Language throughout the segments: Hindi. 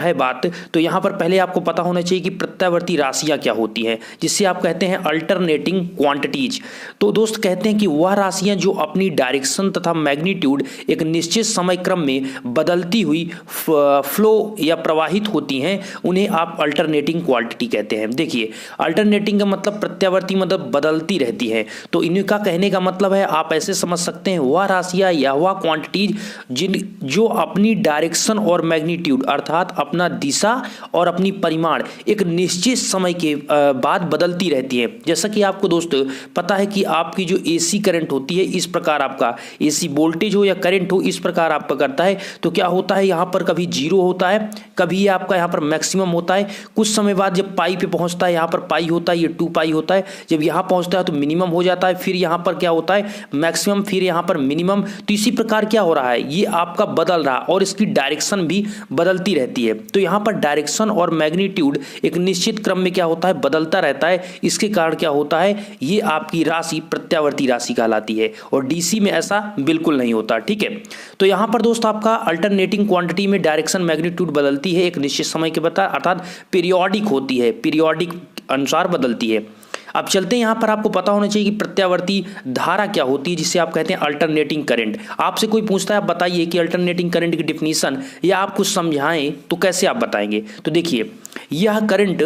है बात, तो यहाँ पर पहले आपको पता होना चाहिए कि प्रत्यावर्ती राशियाँ क्या होती हैं, जिससे आप कहते हैं अल्टरनेटिंग क्वांटिटीज। तो दोस्त कहते हैं कि वह राशियाँ जो अपनी डायरेक्शन तथा मैग्नीट्यूड एक निश्चित समय क्रम में बदलती हुई फ्लो या प्रवाहित होती हैं, उन्हें आप अल्टरनेटिंग क्वांटिटी कहते हैं। देखिए, अल्टरनेटिंग का मतलब प्रत्यावर्ती, मतलब बदलती रहती है। तो इनका कहने का मतलब है, आप ऐसे समझ सकते हैं, वह राशियाँ या वह क्वांटिटीज जो अपनी डायरेक्शन और मैग्नीट्यूड अर्थात अपना दिशा और अपनी परिमाण एक निश्चित समय के बाद बदलती रहती है। जैसा कि आपको दोस्त पता है कि आपकी जो एसी करंट होती है, इस प्रकार आपका एसी वोल्टेज हो या करंट हो, इस प्रकार आपका करता है। तो क्या होता है, यहाँ पर कभी जीरो होता है, कभी आपका यहाँ पर मैक्सिमम होता है, कुछ समय बाद जब पाई पे पहुँचता है, यहाँ पर पाई होता है, ये 2 पाई होता है, जब यहाँ पहुँचता है तो मिनिमम हो जाता है, फिर यहाँ पर क्या होता है मैक्सिमम, फिर यहाँ पर मिनिमम। तो इसी प्रकार क्या हो रहा है, ये आपका बदल रहा है और इसकी डायरेक्शन भी बदलती रहती है। तो यहाँ पर डायरेक्शन और मैग्नीट्यूड एक निश्चित क्रम में क्या होता है, बदलता रहता है। इसके कारण क्या होता है, ये आपकी राशि प्रत्यावर्ती राशि कहलाती है, और डीसी में ऐसा बिल्कुल नहीं होता। ठीक है, तो यहाँ पर दोस्त आपका अल्टरनेटिंग क्वांटिटी में डायरेक्शन मैग्नीट्यूड बदलती है एक निश्चित समय के बाद, अर्थात पीरियोडिक होती है, पीरियोडिक अनुसार बदलती है। अब चलते हैं, यहाँ पर आपको पता होना चाहिए कि प्रत्यावर्ती धारा क्या होती है, जिसे आप कहते हैं अल्टरनेटिंग करंट। आपसे कोई पूछता है, आप बताइए कि अल्टरनेटिंग करंट की डिफिनीशन या आप कुछ समझाएं, तो कैसे आप बताएंगे। तो देखिए, यह करंट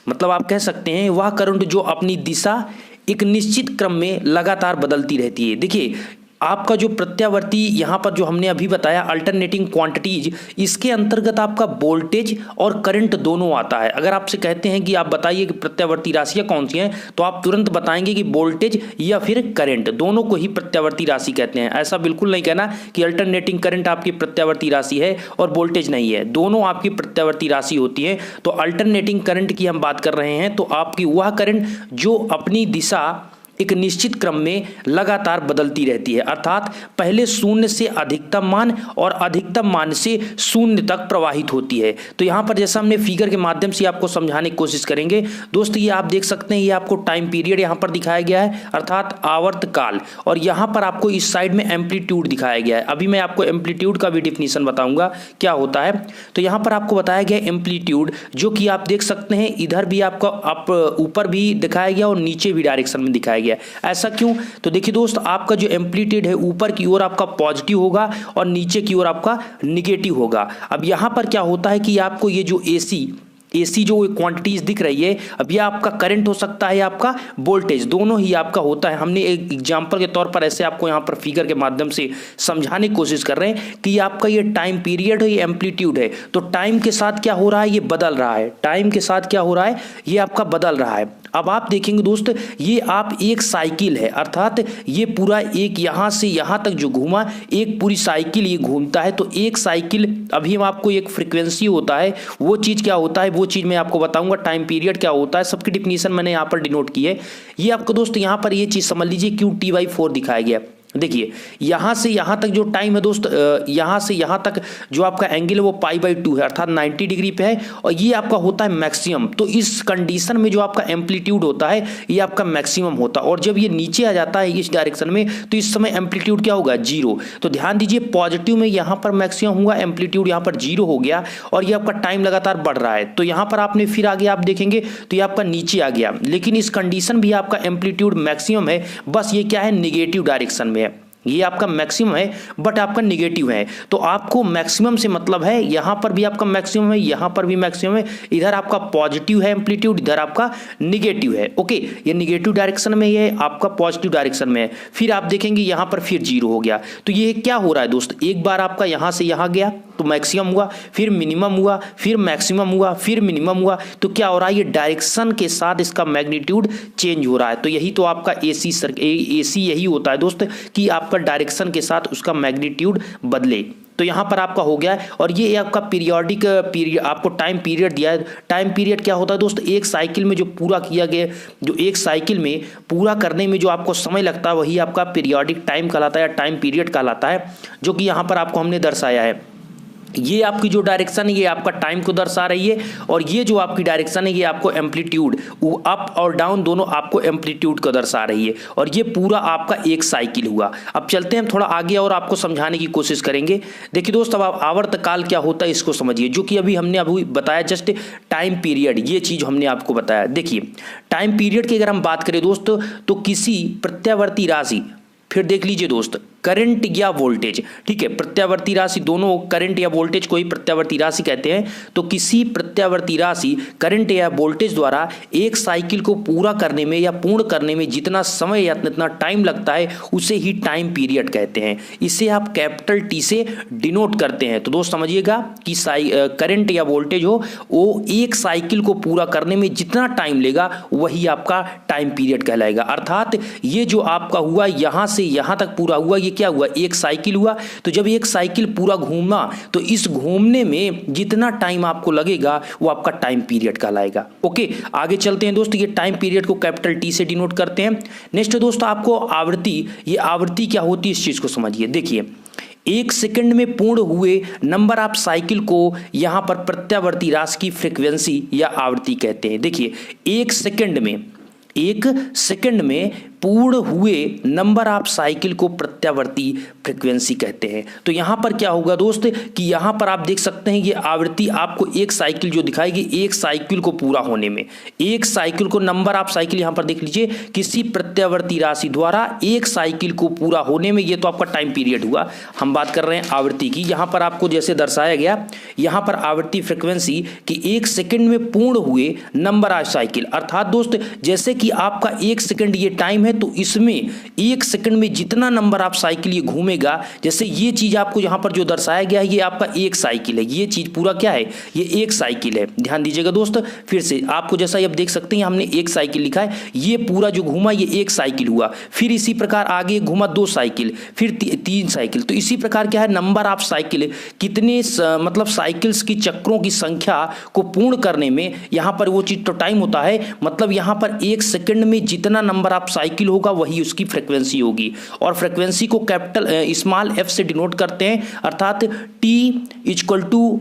मतलब आप कह सकते हैं वह करंट जो अपनी दिशा एक निश्चित क्रम में लगातार बदलती रहती है। देखिए, आपका जो प्रत्यावर्ती यहाँ पर जो हमने अभी बताया अल्टरनेटिंग क्वांटिटीज, इसके अंतर्गत आपका वोल्टेज और करंट दोनों आता है। अगर आपसे कहते हैं कि आप बताइए कि प्रत्यावर्ती राशियाँ कौन सी हैं, तो आप तुरंत बताएंगे कि वोल्टेज या फिर करंट, दोनों को ही प्रत्यावर्ती राशि कहते हैं। ऐसा बिल्कुल नहीं कहना कि अल्टरनेटिंग करंट आपकी प्रत्यावर्ती राशि है और वोल्टेज नहीं है, दोनों आपकी प्रत्यावर्ती राशि होती है। तो अल्टरनेटिंग करंट की हम बात कर रहे हैं, तो आपकी वह करंट जो अपनी दिशा एक निश्चित क्रम में लगातार बदलती रहती है, अर्थात पहले शून्य से अधिकतम मान और अधिकतम मान से शून्य तक प्रवाहित होती है। तो यहाँ पर जैसा हमने फिगर के माध्यम से आपको समझाने की कोशिश करेंगे दोस्त, ये आप देख सकते हैं, ये आपको टाइम पीरियड यहाँ पर दिखाया गया है, अर्थात आवर्त काल, और यहाँ पर आपको इस साइड में एम्पलीट्यूड दिखाया गया है। अभी मैं आपको एम्पलीट्यूड का भी डिफिनीशन बताऊंगा क्या होता है। तो यहाँ पर आपको बताया गया एम्पलीट्यूड, जो कि आप देख सकते हैं इधर भी आपका ऊपर भी दिखाया गया और नीचे भी डायरेक्शन में दिखाया गया। ऐसा क्यों, तो देखिए दोस्त, आपका जो एम्पलीट्यूड है ऊपर की ओर आपका पॉजिटिव होगा और नीचे की ओर आपका निगेटिव होगा। अब यहां पर क्या होता है कि आपको ये जो एसी जो क्वांटिटीज दिख रही है, अब ये आपका करंट हो सकता है, आपका वोल्टेज, दोनों ही आपका होता है। हमने एक एग्जांपल के तौर पर ऐसे आपको यहाँ पर फिगर के माध्यम से समझाने की कोशिश कर रहे हैं कि आपका ये टाइम पीरियड है, ये एम्पलीट्यूड है। तो टाइम के साथ क्या हो रहा है, ये बदल रहा है, टाइम के साथ क्या हो रहा है, ये आपका बदल रहा है। अब आप देखेंगे दोस्त, ये आप एक साइकिल है, अर्थात ये पूरा एक यहाँ से यहाँ तक जो घूमा, एक पूरी साइकिल ये घूमता है। तो एक साइकिल, अभी हम आपको एक फ्रीक्वेंसी होता है, वो चीज़ क्या होता है, वो चीज़ मैं आपको बताऊंगा। टाइम पीरियड क्या होता है, सबकी डिफिनीशन मैंने यहाँ पर डिनोट की है। ये आपको दोस्त यहाँ पर ये चीज़ समझ लीजिए, क्यों T/4 दिखाया गया। देखिए, यहाँ से यहाँ तक जो टाइम है दोस्त, यहाँ से यहाँ तक जो आपका एंगल है वो π/2 है, अर्थात 90 डिग्री पे है, और ये आपका होता है मैक्सिमम। तो इस कंडीशन में जो आपका एम्पलीट्यूड होता है ये आपका मैक्सिमम होता है, और जब ये नीचे आ जाता है इस डायरेक्शन में, तो इस समय एम्पलीट्यूड क्या होगा, 0। तो ध्यान दीजिए, पॉजिटिव में यहाँ पर मैक्सिमम हुआ, एम्पलीट्यूड यहाँ पर 0 हो गया, और ये आपका टाइम लगातार बढ़ रहा है। तो यहाँ पर आपने फिर आगे आप देखेंगे तो ये आपका नीचे आ गया, लेकिन इस कंडीशन भी आपका एम्पलीट्यूड मैक्सिमम है, बस ये क्या है, निगेटिव डायरेक्शन में है। ये आपका मैक्सिमम है बट आपका निगेटिव है। तो आपको मैक्सिमम से मतलब है, यहाँ पर भी आपका मैक्सिमम है, यहाँ पर भी मैक्सिमम है, इधर आपका पॉजिटिव है एम्पलीट्यूड, इधर आपका निगेटिव है। ओके, ये निगेटिव डायरेक्शन में है, आपका पॉजिटिव डायरेक्शन में है। फिर आप देखेंगे यहाँ पर फिर 0 हो गया। तो ये क्या हो रहा है दोस्त, एक बार आपका यहाँ से यहाँ गया तो मैक्सिमम हुआ, फिर मिनिमम हुआ, फिर मैक्सिमम हुआ, फिर मिनिमम हुआ। तो क्या हो रहा है, ये डायरेक्शन के साथ इसका मैग्नीट्यूड चेंज हो रहा है। तो यही तो आपका एसी यही होता है दोस्त, कि आपका डायरेक्शन के साथ उसका मैग्नीट्यूड बदले। तो यहाँ पर आपका हो गया है, और ये आपका पीरियोडिक आपको टाइम पीरियड दिया है। टाइम पीरियड क्या होता है दोस्त, एक साइकिल में जो पूरा किया गया, जो एक साइकिल में पूरा करने में जो आपको समय लगता है, वही आपका पीरियोडिक टाइम कहलाता है या टाइम पीरियड कहलाता है, जो कि यहाँ पर आपको हमने दर्शाया है। ये आपकी जो डायरेक्शन है ये आपका टाइम को दर्शा रही है, और ये जो आपकी डायरेक्शन है ये आपको एम्पलीट्यूड, अप और डाउन दोनों आपको एम्पलीट्यूड को दर्शा रही है। और ये पूरा आपका एक साइकिल हुआ। अब चलते हैं हम थोड़ा आगे और आपको समझाने की कोशिश करेंगे। देखिए दोस्त, अब आप आवर्तकाल क्या होता है इसको समझिए, जो कि हमने अभी बताया जस्ट टाइम पीरियड, ये चीज़ हमने आपको बताया। देखिए टाइम पीरियड की अगर हम बात करें दोस्त, तो किसी प्रत्यावर्ती राशि, फिर देख लीजिए दोस्त, करंट या वोल्टेज, ठीक है, प्रत्यावर्ती राशि दोनों, करंट या वोल्टेज को ही प्रत्यावर्ती राशि कहते हैं। तो किसी प्रत्यावर्ती राशि करंट या वोल्टेज द्वारा एक साइकिल को पूरा करने में या पूर्ण करने में जितना समय या जितना टाइम लगता है उसे ही टाइम पीरियड कहते हैं। इसे आप कैपिटल टी से डिनोट करते हैं। तो दोस्त समझिएगा कि करंट या वोल्टेज हो, वो एक साइकिल को पूरा करने में जितना टाइम लेगा वही आपका टाइम पीरियड कहलाएगा। अर्थात ये जो आपका हुआ यहां से यहां तक पूरा हुआ, ये क्या हुआ, एक साइकिल हुआ। तो जब एक साइकिल पूरा घूमा तो इस घूमने में जितना टाइम आपको लगेगा वो आपका टाइम पीरियड कहलाएगा। ओके, आगे चलते हैं दोस्तों, ये टाइम पीरियड को कैपिटल टी से डिनोट करते हैं। नेक्स्ट दोस्तों आपको आवृत्ति, ये आवृत्ति क्या होती है इस चीज को समझिए। देखिए एक सेकंड में पूर्ण हुए नंबर ऑफ साइकिल को यहां पर प्रत्यावर्ती राशि की फ्रीक्वेंसी या आवृत्ति कहते हैं। देखिए एक सेकंड में पूर्ण हुए नंबर ऑफ साइकिल को प्रत्यावर्ती फ्रीक्वेंसी कहते हैं। तो यहां पर क्या होगा दोस्त कि यहां पर आप देख सकते हैं ये आवृत्ति आपको एक साइकिल जो दिखाएगी, एक साइकिल को पूरा होने में, एक साइकिल को, नंबर ऑफ साइकिल यहां पर देख लीजिए, किसी प्रत्यावर्ती राशि द्वारा एक साइकिल को पूरा होने में, ये तो आपका टाइम पीरियड हुआ। हम बात कर रहे हैं आवृत्ति की। यहां पर आपको जैसे दर्शाया गया, यहां पर आवृत्ति फ्रीक्वेंसी कि एक सेकंड में पूर्ण हुए नंबर ऑफ साइकिल, अर्थात दोस्त जैसे कि आपका एक सेकंड ये टाइम है, तो इसमें एक सेकंड में जितना नंबर ऑफ साइकिल ये घूमेगा, जैसे ये चीज आपको यहां पर जो दर्शाया गया है ये आपका एक साइकिल है, ये चीज पूरा क्या है, ये एक साइकिल है। ध्यान दीजिएगा दोस्त, फिर से आपको जैसा ये आप देख सकते हैं हमने एक साइकिल लिखा है, ये पूरा जो घूमा ये एक साइकिल हुआ। फिर इसी प्रकार आगे घूमा दो साइकिल, फिर तीन साइकिल। तो इसी प्रकार क्या है, नंबर ऑफ साइकिल कितने मतलब साइकिल्स की चक्रों की संख्या को पूर्ण करने में यहां पर वो चीज तो टाइम होता है, मतलब यहां पर एक सेकंड में जितना नंबर ऑफ साइकिल होगा वही उसकी फ्रीक्वेंसी होगी। और फ्रीक्वेंसी को कैपिटल स्मॉल एफ से डिनोट करते हैं, अर्थात T =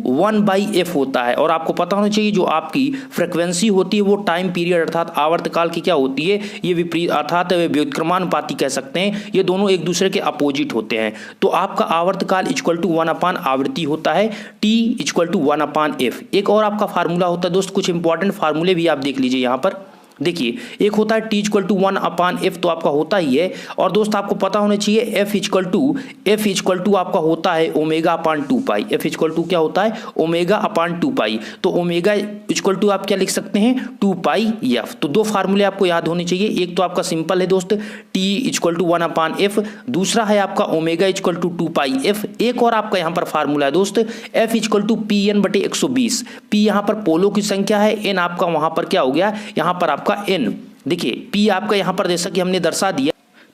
1/f होता है। और आपको पता होना चाहिए जो आपकी फ्रीक्वेंसी होती है वो टाइम पीरियड अर्थात आवर्तकाल की क्या होती है, ये विपरीत अर्थात व्युत्क्रमानुपाती कह सकते हैं, ये दोनों एक दूसरे के अपोजिट होते हैं। तो आपका आवर्तकाल = 1 आवृत्ति होता है, T = 1/f। एक और आपका फार्मूला होता है दोस्त, कुछ इंपॉर्टेंट फार्मूले भी आप देख लीजिए यहां पर। देखिए एक होता है T = 1/f, तो आपका होता ही है। और दोस्त आपको पता होना चाहिए F = आपका होता है ω/2π। F = क्या होता है, ω/2π। तो ω आप क्या लिख सकते हैं, 2πf। तो दो फार्मूले आपको याद होने चाहिए, एक तो आपका सिंपल है दोस्त T = 1/f, दूसरा है आपका ω = 2πf। एक और आपका यहाँ पर फार्मूला है दोस्त F = Pn/120। P यहाँ पर पोलो की संख्या है, N आपका वहां पर क्या हो गया, यहाँ पर आपका N। देखिए P आपका यहाँ पर जैसा कि हमने दर्शा दिया,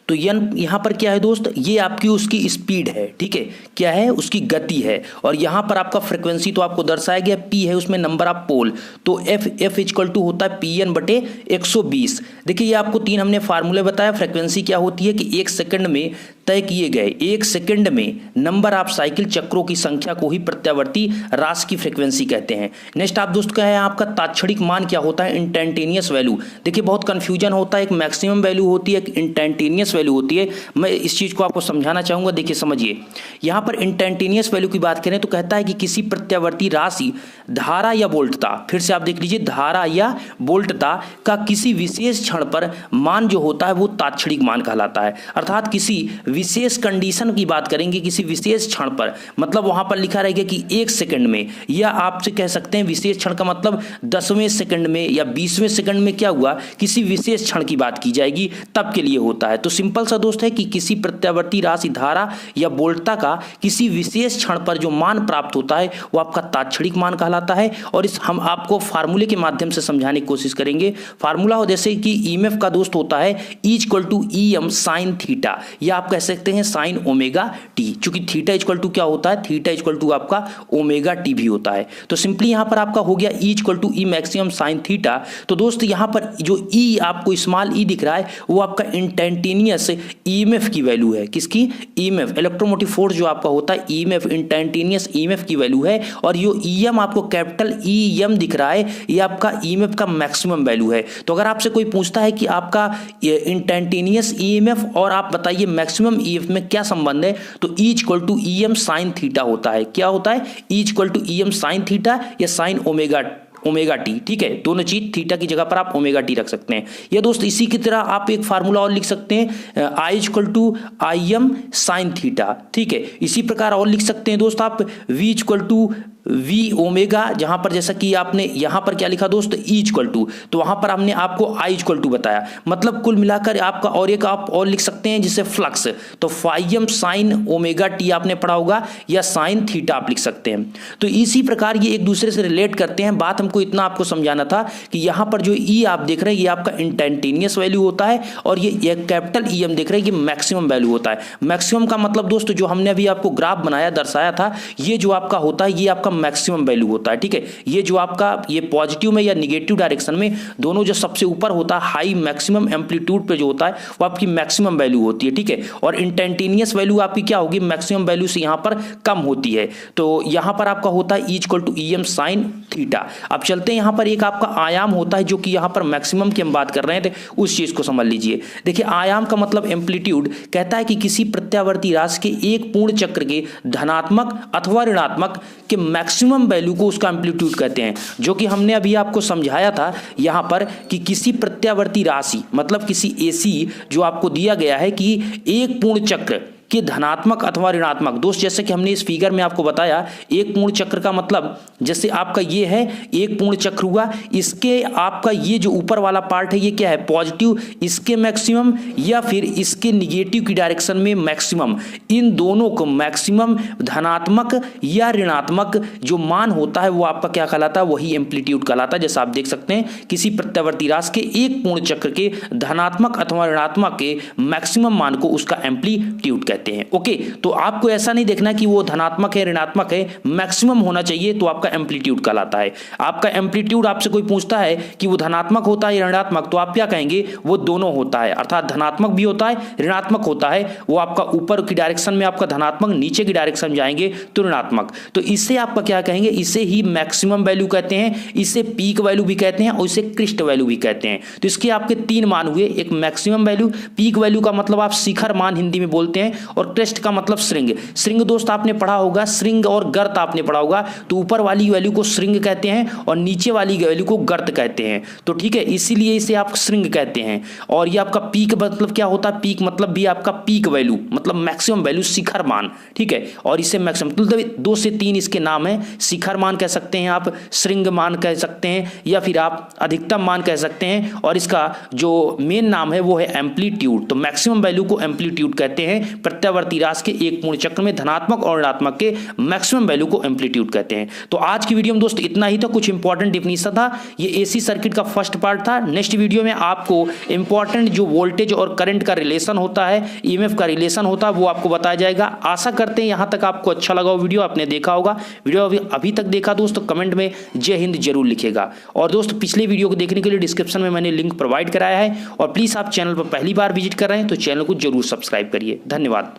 तो यहाँ पर क्या है दोस्त, ये आपकी उसकी स्पीड है, ठीक है, क्या है, उसकी गति है। और यहाँ पर आपका फ्रीक्वेंसी तो आपको दर्शाया गया, P है उसमें नंबर ऑफ पोल, तो F = होता है Pn/120। देखिए ये आपको तीन हमने फार्मूले बताया। फ्रीक्वेंसी क्या होती है कि एक सेकंड में तय किए गए, एक सेकंड में नंबर ऑफ साइकिल चक्रों की संख्या को ही प्रत्यावर्ती राशि की फ्रीक्वेंसी कहते हैं। नेक्स्ट आप दोस्त क्या है, आपका तात्क्षणिक मान क्या होता है, इंस्टेंटेनियस वैल्यू। देखिए बहुत कंफ्यूजन होता है, एक मैक्सिमम वैल्यू होती है, एक इंस्टेंटेनियस वैल्यू होती है। मैं इस चीज को आपको समझाना चाहूंगा। देखिए समझिए, यहां पर इंस्टेंटेनियस वैल्यू की बात करें तो कहता है कि किसी प्रत्यावर्ती राशि धारा या वोल्टता, फिर से आप देख लीजिए, धारा या वोल्टता का किसी विशेष क्षण पर मान जो होता है वो तात्क्षणिक मान कहलाता है। अर्थात किसी विशेष कंडीशन की बात करेंगे, किसी विशेष क्षण पर, मतलब वहां पर लिखा रहेगा कि एक सेकंड में, या आपसे कह सकते हैं विशेष क्षण का मतलब 10वें सेकंड में या 20वें सेकंड में क्या हुआ, किसी विशेष क्षण की बात की जाएगी, तब के लिए होता है। तो सिंपल सा दोस्त है कि किसी प्रत्यावर्ती राशि धारा या वोल्टता का किसी विशेष क्षण पर जो मान प्राप्त होता है वो आपका तात्क्षणिक मान कहलाता है। और इस हम आपको फार्मूले के माध्यम से समझाने की कोशिश करेंगे। फार्मूला हो जैसे कि ईएमएफ का दोस्त होता है E = EM sin θ, या आप कह सकते हैं sin ωt, चूंकि थीटा = क्या होता है, थीटा = आपका ωt भी होता है। तो सिंपली यहां पर आपका हो गया E = E मैक्सिमम sin θ। तो दोस्त यहां पर जो E आपको स्मॉल e दिख रहा है वो आपका इंस्टेंटेनियस इंस्टेंटेनियस ईएमएफ की वैल्यू है। किसकी? ईएमएफ, इलेक्ट्रोमोटिव फोर्स जो आपका होता है ईएमएफ, इंस्टेंटेनियस ईएमएफ की वैल्यू है। और ये ईएम आपको कैपिटल ईएम दिख रहा है, ये आपका ईएमएफ का मैक्सिमम वैल्यू है। तो अगर आपसे कोई पूछता है कि आपका इंस्टेंटेनियस ईएमएफ और आप बताइए मैक्सिमम ईएमएफ में क्या संबंध है, तो E equal to EM sine theta होता है। क्या होता है? E equal to EM sine theta या साइन ओमेगा टी। ठीक है, दोनों चीज, थीटा की जगह पर आप ओमेगा टी रख सकते हैं। या दोस्त इसी की तरह आप एक फार्मूला और लिख सकते हैं, I equal to I M sine theta. ठीक है, इसी प्रकार और लिख सकते हैं दोस्त आप V equal to V omega, जहां पर जैसा कि आपने यहां पर क्या लिखा दोस्त, ई इक्वल टू, तो वहां पर हमने आपको आई इक्वल टू बताया। मतलब कुल मिलाकर आपका और एक आप और लिख सकते हैं जिसे फ्लक्स, तो फाइव साइन ओमेगा टी आपने पढ़ा होगा, या साइन थीटा आप लिख सकते हैं। तो इसी प्रकार ये एक दूसरे से रिलेट करते हैं। बात हमको इतना आपको समझाना था कि यहां पर जो ई आप देख रहे हैं ये आपका इंस्टेंटेनियस वैल्यू होता है, और ये कैपिटल ई एम देख रहे हैं ये मैक्सिमम वैल्यू होता है। मैक्सिमम का मतलब दोस्त जो हमने अभी आपको ग्राफ बनाया दर्शाया था, ये जो आपका होता है ये आपका मैक्सिमम वैल्यू होता है। ठीक है, ये जो आपका ये पॉजिटिव में या निगेटिव डायरेक्शन में दोनों जो सबसे ऊपर होता है हाई मैक्सिमम एम्पलीट्यूड पे जो होता है वो आपकी मैक्सिमम वैल्यू होती है। ठीक है, और इंस्टेंटेनियस वैल्यू आपकी क्या होगी, मैक्सिमम वैल्यू से यहां पर कम होती है। तो यहां पर आपका होता है E equal to E M sine theta. अब चलते हैं, यहां पर एक आपका आयाम होता है जो कि यहां पर मैक्सिमम की हम बात कर रहे थे, उस चीज को समझ लीजिए। देखिए आयाम का मतलब एम्पलीट्यूड, कहता है कि किसी प्रत्यावर्ती राशि के एक पूर्ण चक्र के धनात्मक अथवा ऋणात्मक के मैक्सिमम वैल्यू को उसका एम्पलीट्यूड कहते हैं। जो कि हमने अभी आपको समझाया था यहां पर कि किसी प्रत्यावर्ती राशि मतलब किसी एसी जो आपको दिया गया है कि एक पूर्ण चक्र कि धनात्मक अथवा ऋणात्मक, दोस्त जैसे कि हमने इस फिगर में आपको बताया, एक पूर्ण चक्र का मतलब जैसे आपका ये है एक पूर्ण चक्र हुआ, इसके आपका ये जो ऊपर वाला पार्ट है ये क्या है, पॉजिटिव, इसके मैक्सिमम या फिर इसके निगेटिव की डायरेक्शन में मैक्सिमम, इन दोनों को मैक्सिमम धनात्मक या ऋणात्मक जो मान होता है वो आपका क्या कहलाता है, वही एम्पलीट्यूड कहलाता है। जैसा आप देख सकते हैं किसी प्रत्यावर्ती राशि के एक पूर्ण चक्र के धनात्मक अथवा ऋणात्मक के मैक्सिमम मान को उसका एम्पलीट्यूड कहते हैं। ओके, तो आपको ऐसा नहीं देखना कि वो धनात्मक है ऋणात्मक है, मैक्सिमम होना चाहिए तो आपका एम्पलीट्यूड कहलाता है। आपका एम्पलीट्यूड आपसे कोई पूछता है कि वो धनात्मक होता है या ऋणात्मक, तो आप क्या कहेंगे, वो दोनों होता है, अर्थात धनात्मक भी होता है ऋणात्मक होता है। वो आपका ऊपर की डायरेक्शन में आपका धनात्मक, नीचे की डायरेक्शन में जाएंगे तो ऋणात्मक। तो इससे आपका क्या कहेंगे, इसे ही मैक्सिमम वैल्यू कहते हैं, इसे पीक वैल्यू भी कहते हैं और इसे क्रिस्ट वैल्यू भी कहते हैं। तो इसके आपके तीन मान हुए, एक मैक्सिमम वैल्यू, पीक वैल्यू का मतलब आप शिखर मान हिंदी में बोलते हैं, और क्रेस्ट का मतलब श्रृंग। श्रृंग दोस्त आपने पढ़ा होगा, श्रृंग और गर्त आपने पढ़ा होगा, तो ऊपर वाली वैल्यू को श्रृंग कहते हैं और नीचे वाली वैल्यू को गर्त कहते हैं। तो ठीक है, इसीलिए इसे आप श्रृंग कहते हैं। और ये आपका पीक मतलब क्या होता है, पीक मतलब भी आपका पीक वैल्यू मतलब मैक्सिमम वैल्यू, शिखर मान। ठीक है, और इसे मैक्सिमम मतलब 2 से 3 इसके नाम है, शिखर मान कह सकते हैं आप, श्रृंग मान कह सकते हैं, या फिर आप अधिकतम मान कह सकते हैं, और इसका जो मेन नाम है वो है एम्पलीट्यूड। तो मैक्सिमम वैल्यू को एम्पलीट्यूड कहते हैं। प्रत्यावर्ती राशि के एक पूर्ण चक्र में धनात्मक और ऋणात्मक के मैक्सिमम वैल्यू को एम्पलीट्यूड कहते हैं। तो आज की वीडियो में दोस्त इतना ही था, कुछ इंपॉर्टेंट डिफिनीशन था, ये एसी सर्किट का फर्स्ट पार्ट था। नेक्स्ट वीडियो में आपको इंपॉर्टेंट जो वोल्टेज और करंट का रिलेशन होता है, ईएमएफ का रिलेशन होता है, वो आपको बताया जाएगा। आशा करते हैं यहां तक आपको अच्छा लगा हो वीडियो, आपने देखा होगा। वीडियो अभी तक देखा दोस्त तो कमेंट में जय हिंद जरूर लिखेगा। और दोस्त पिछले वीडियो को देखने के लिए डिस्क्रिप्शन में मैंने लिंक प्रोवाइड कराया है, और प्लीज आप चैनल पर पहली बार विजिट कर रहे हैं तो चैनल को जरूर सब्सक्राइब करिए। धन्यवाद।